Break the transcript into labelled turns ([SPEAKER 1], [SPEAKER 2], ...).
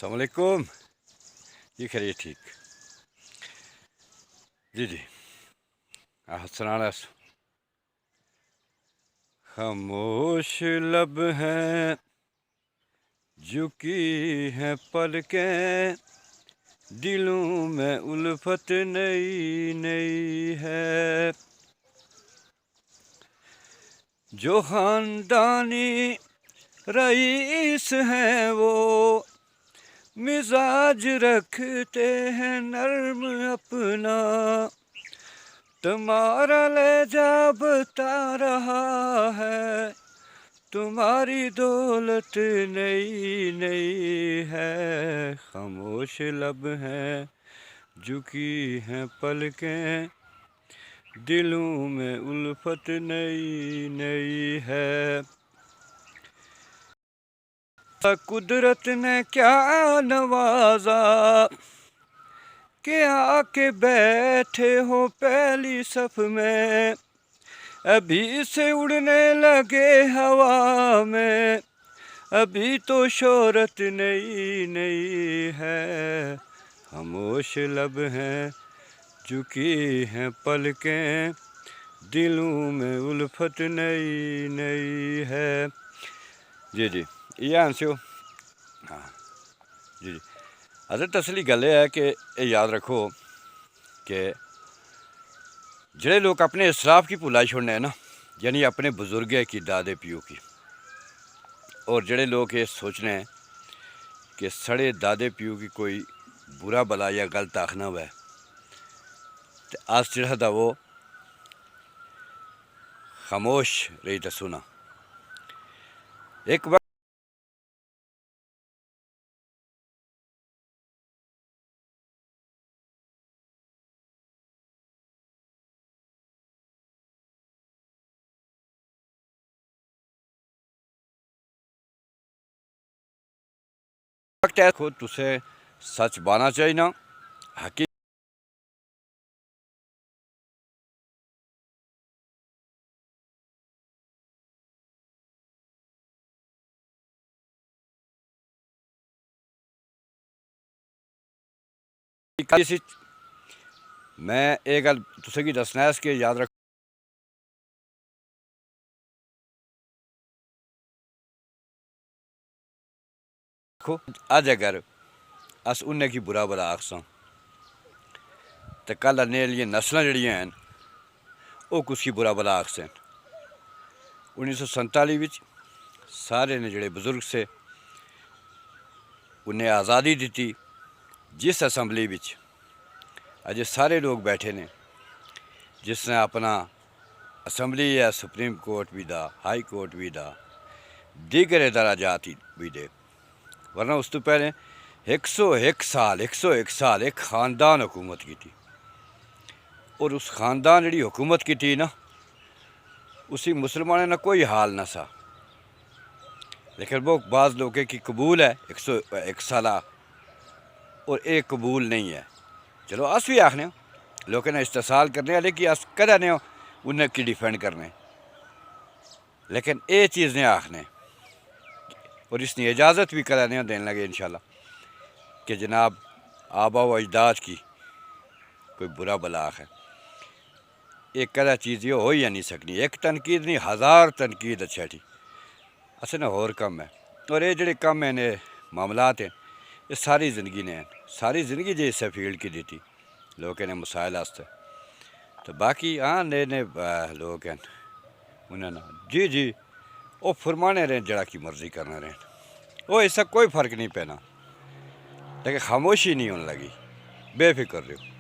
[SPEAKER 1] السلام علیکم جی خیریت ٹھیک جی سنانا خاموش لب ہیں جھکی ہیں پلکیں دلوں میں الفت نئی نئی ہے جو خاندانی رئیس ہیں وہ مزاج رکھتے ہیں نرم اپنا تمہارا لہجہ بتا رہا ہے تمہاری دولت نئی نئی ہے خاموش لب ہیں جھکی ہیں پلکیں دلوں میں الفت نئی نئی ہے قدرت نے کیا نوازا کہ آ کے بیٹھے ہو پہلی صف میں ابھی سے اڑنے لگے ہوا میں ابھی تو شہرت نئی نئی ہے خاموش لب ہیں جھکی ہیں پلکیں دلوں میں الفت نئی نئی ہے جی یہ آنسو ہاں جی حضرت اصلی گل یہ ہے کہ یہ یاد رکھو کہ جڑے لوگ اپنے اسراف کی بھلائی چھوڑنے ہیں نا یعنی اپنے بزرگیں کی دادے پیو کی اور جڑے لوگ یہ سوچنے ہیں کہ سڑے دادے پیو کی کوئی برا بلا یا غلط آخنا ہوا ہے تو آج جڑا دا وہ خاموش رہی تو سنا ایک وقت ہے خود تسے سچ بانا چاہیے نا حقیقت میں یہ گل تسے کی دسنا ہے اس کے یاد رکھو اج اگر اس انہیں کی برا بلا آخساں تو کل آنے والی نسل جڑیاں ہیں وہ کس کی برا بلا آخسیں 1947 سارے نے جڑے بزرگ سے انہیں آزادی دیتی جس اسمبلی بچ اجے سارے لوگ بیٹھے نے جس نے اپنا اسمبلی یا سپریم کورٹ بھی دا ہائی کورٹ بھی دا دیگر ادارات بھی دے ورنہ اس تو پہلے 101 سال ایک خاندان حکومت کی تھی اور اس خاندان جڑی حکومت کی تھی نا اسی مسلمانوں نے کوئی حال نہ سا لیکن وہ بعض لوگوں کی قبول ہے 101 سالہ اور ایک قبول نہیں ہے چلو اس بھی آخنے لوگوں نے استحصال کرنے لیکن اس کدے نہیں انہیں کی ڈیفینڈ کرنے لیکن یہ چیز نہیں آخنے اور اس نے اجازت بھی کدے نہیں دینے لگے انشاءاللہ کہ جناب آبا و اجداد کی کوئی برا بلا آخ ہے ایک کدہ چیز یہ ہو ہی نہیں سکنی ایک تنقید نہیں 1000 تنقید اچھا تھی اصل نے اور کم ہے اور یہ جڑے کم ہیں معاملات ہیں یہ ساری زندگی نے ساری زندگی جو اس فیلڈ کی دیتی لوگوں نے مسائل واسطے تو باقی ہاں نئے نئے لوگ ہیں انہوں نے جی وہ فرمانے رہے جڑا کی مرضی کرنا رہے وہ اس سے کوئی فرق نہیں پینا لیکن خاموشی نہیں ہونے لگی بے فکر رہو